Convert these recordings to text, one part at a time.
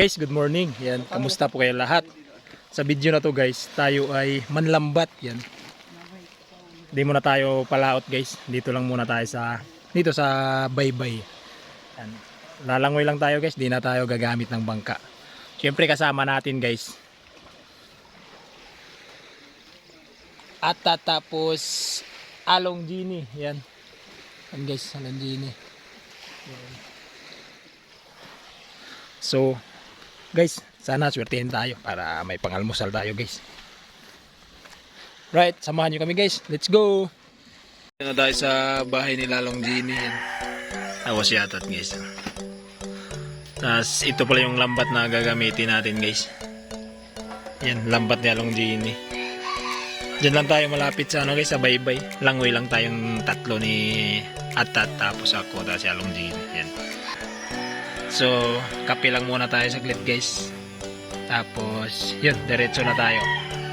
Guys, good morning. Yan, kamusta po kayo lahat? Sa video na to guys, tayo ay manlambat. Yan. Hindi muna tayo palaot guys. Dito lang muna tayo dito sa baybay. Yan. Lalangoy lang tayo guys, di na tayo gagamit ng bangka. Siyempre kasama natin guys. At tapos Along Genie. Yan. Yan guys, Along Genie. Yan. So, guys, sana swertihin tayo para may pangalmusal tayo guys. Right, samahan nyo kami guys. Let's go! Na tayo sa bahay ni Lalong Genie. Awas yatat guys. Tapos ito pala yung lambat na gagamitin natin guys. Yan, lambat ni Lalong Genie. Diyan lang tayo malapit sa guys, sa baybay. Langoy lang tayong tatlo ni Atat tapos ako tapos si Lalong Genie. Yan. So, kape lang muna tayo saglit guys. Tapos, yun, diretso na tayo.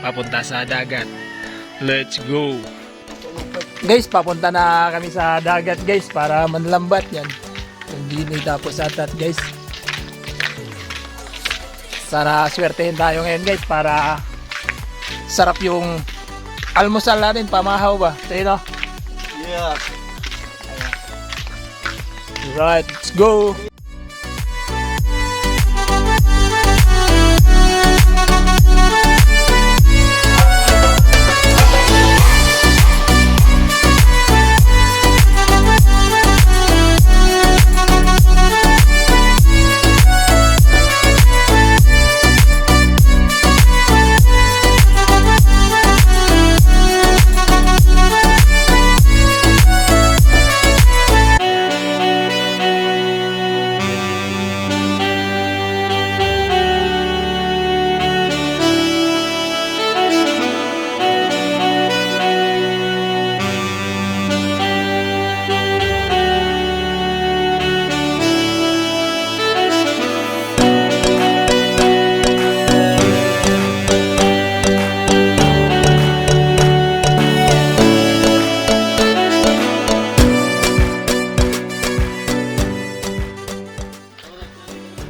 Papunta sa dagat. Let's go! Guys, papunta na kami sa dagat guys para manlambat yan. Yung Genie tapos Atat guys. Sana swertehin tayo ngayon guys para sarap yung almusal natin. Pamahaw ba? Sa'yo no? Yeah. Right, let's go!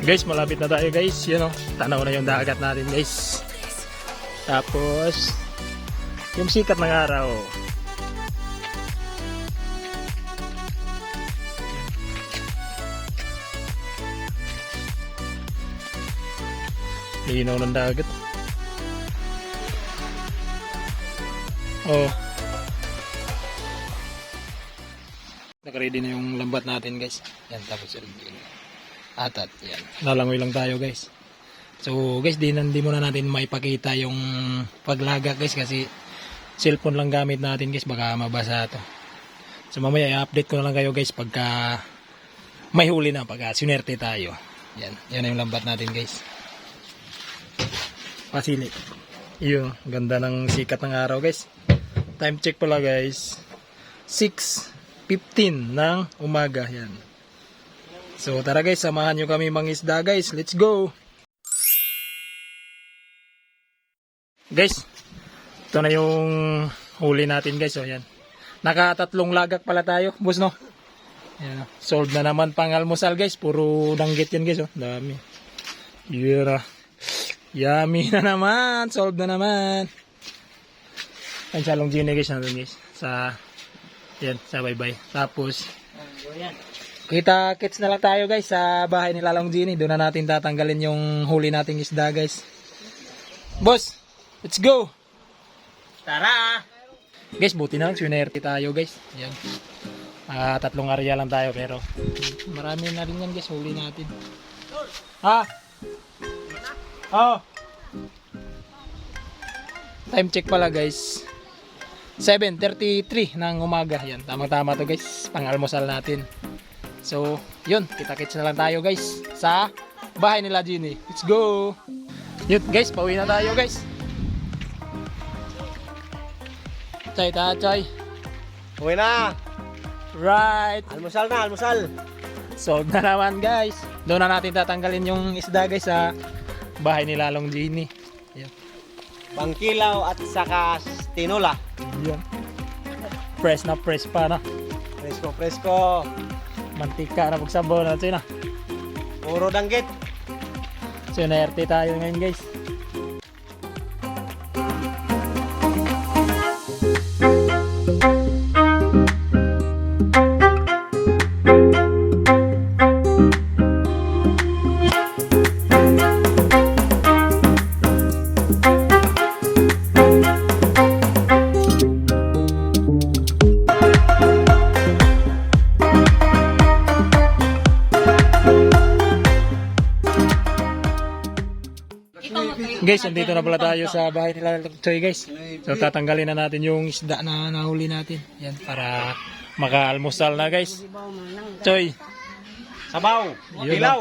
Guys, malapit na tayo guys. Yun o, tanaw na yung dagat natin guys. Tapos yung sikat ng araw. Linaw ng dagat. Oh, nakaready na yung lambat natin guys. Yan, tapos yung Atat, yan. Lalangoy lang tayo guys. So guys, di muna natin maipakita yung paglaga guys kasi cellphone lang gamit natin guys, baka mabasa to. So mamaya i-update ko na lang kayo guys pagka may huli na, pagka sinerte tayo. Yan, yan na yung lambat natin guys. Pasilip. Yun, ganda ng sikat ng araw guys. Time check pala guys. 6:15 ng umaga. Yan. So tara guys, samahan nyo kami mangisda guys. Let's go! Guys, ito na yung huli natin guys. O yan. Nakatatlong lagak pala tayo, boss no? Yan. Sold na naman pang almusal guys. Puro danggit yan guys. O. Dami. Yura. Yummy na naman. Sold na naman. Ang Salong Genie guys natin guys. Yan, sa bye-bye. Tapos, kita-kits na lang tayo guys sa bahay ni Lalong Genie. Doon na natin tatanggalin yung huli nating isda guys. Boss, let's go! Tara! Guys, buti na lang swinerte tayo guys. Yan. Tatlong area lang tayo pero marami na rin yan guys huli natin. Ha? Oh. Time check pala guys. 7:33 ng umaga. Yan, tamang-tama to guys. Pang-almusal natin. So, yun, kita-kits na lang tayo guys sa bahay nila Genie. Let's go! Yun guys, pauwi na tayo guys. Chay, tachay. Uwi na. Right. Almusal na, almusal. Sold na naman guys. Doon na natin tatanggalin yung isda guys sa bahay ni Lalong Genie. Yan. Pangkilaw at saka tinola. Yan. Fresh na fresh pa na. Presko, presko. Mantika na pagsabaw natin na. Puro danggit. So na-RT tayo ngayon guys. Guys, andito na pala tayo sa bahay nila Choy guys. So tatanggalin na natin yung isda na nahuli natin. Yan, para maka-almusal na guys. Choy. Sabaw. Yun Ilaw.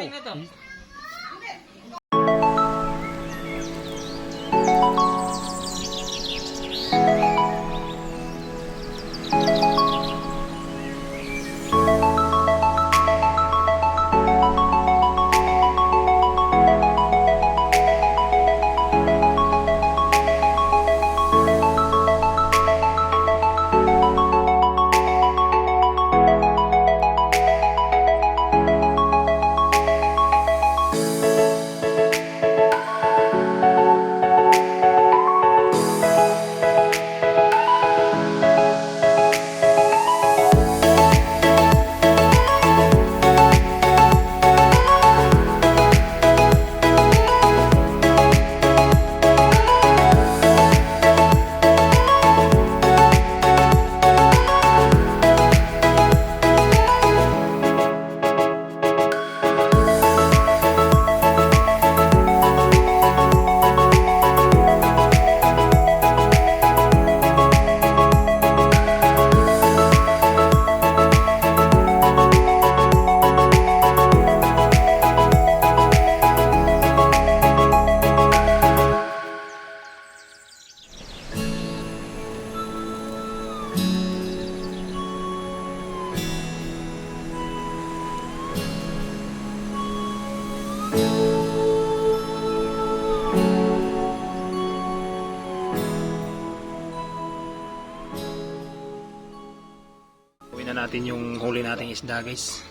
Uwi na natin yung huli nating isda guys.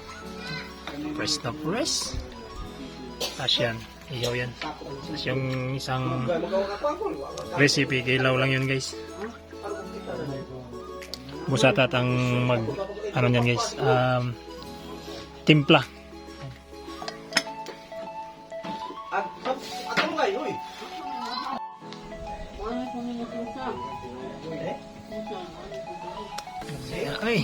Press na press. Tapos yan, ihaw yan. Tapos yung isang recipe, kilaw lang yun guys. Busatat ang mag, ano yan guys, timpla. Ay.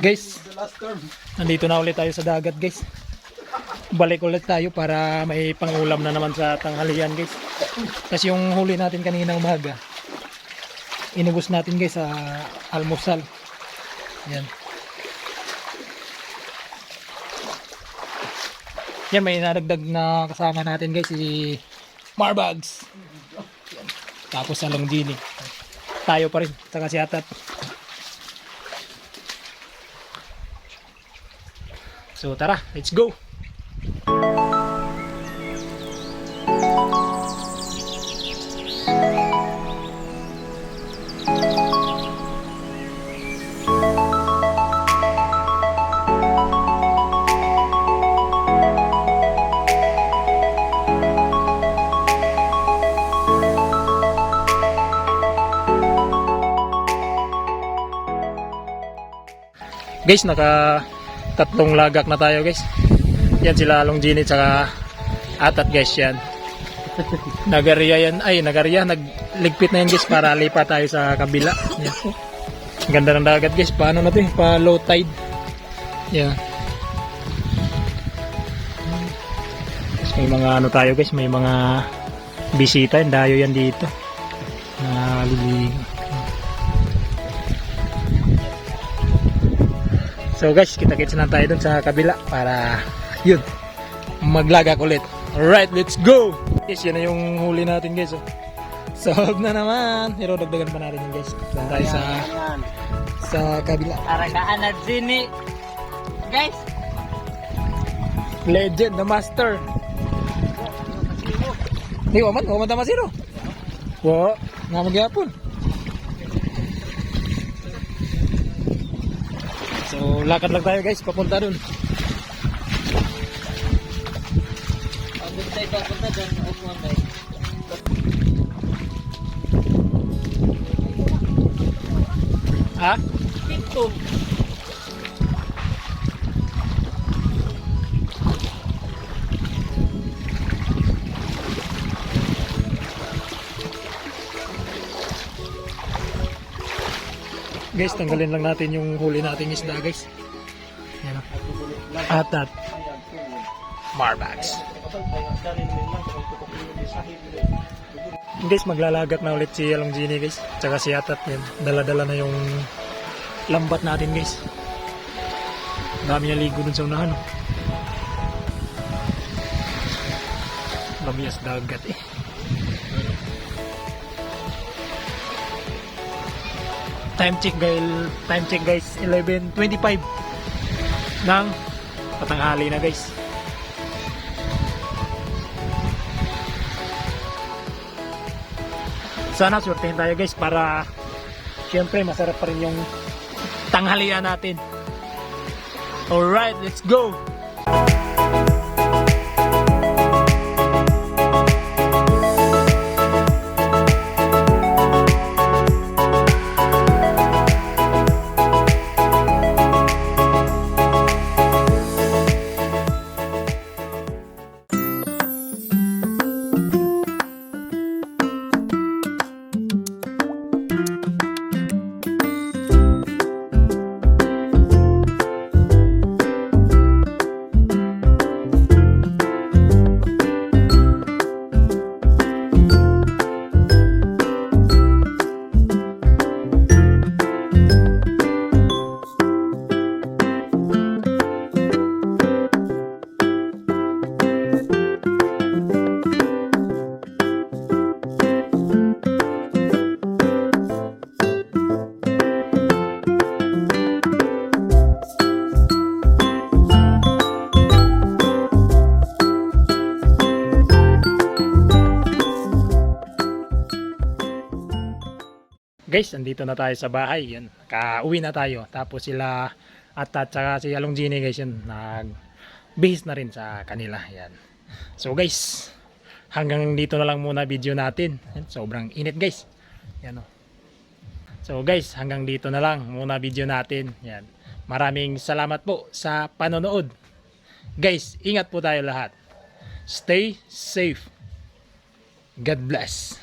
Guys, nandito na ulit tayo sa dagat guys. Balik ulit tayo para may pangulam na naman sa tanghalian guys. Kasi yung huli natin kanina umaga, inubos natin guys sa almusal. Yan. Yan, may naragdag na kasama natin guys, si Marbags. Yan. Tapos sa Longgini. Tayo pa rin, saka si Atat. So tara, let's go! Guys, naka tatlong lagak na tayo guys. Yan sila Longgini tsaka Atat guys yan. Nagariya yan, nagligpit na yan guys para lipat tayo sa kabila. Yan. Ganda ng dagat guys, paano na ito pa low tide. Yan. May mga ano tayo guys, may mga bisita, dayo yan dito. Naliligo. So guys, kita-kits na tayo dun sa kabila para yun, maglagak ulit. Alright, let's go! Guys, yan na yung huli natin guys. Sahog na naman. Pero dagdagan pa natin yun guys. Doon tayo sa kabila. Aragaan at Zini. Guys, Legend, the master. Hindi, waman tama zero. Wow, nga magyapon. So, lakad lang tayo guys, papunta dun. papunta dyan. Upuan tayo. Ha? Pito. Guys, tanggalin lang natin yung huli nating isda guys. Yan. Atat. Marbags. Guys, maglalagat na ulit si Longgini guys. Tsaka si Atat yan. Dala-dala na yung lambat natin guys. Dami niya ligo dun sa unahan. Oh. Lamias dagat eh. Time check guys 11:25 ng patanghali na guys. Sana swertehin tayo guys para syempre masarap pa rin yung tanghalian natin. Alright, let's go! Guys, andito na tayo sa bahay. Yan. Kauwi na tayo. Tapos sila Atat at si Longgini guys, yan, nagbihis na rin sa kanila. Yan. So guys, hanggang dito na lang muna video natin. Yan. Sobrang init guys. Yan, oh. So guys, hanggang dito na lang muna video natin. Yan. Maraming salamat po sa panonood. Guys, ingat po tayo lahat. Stay safe. God bless.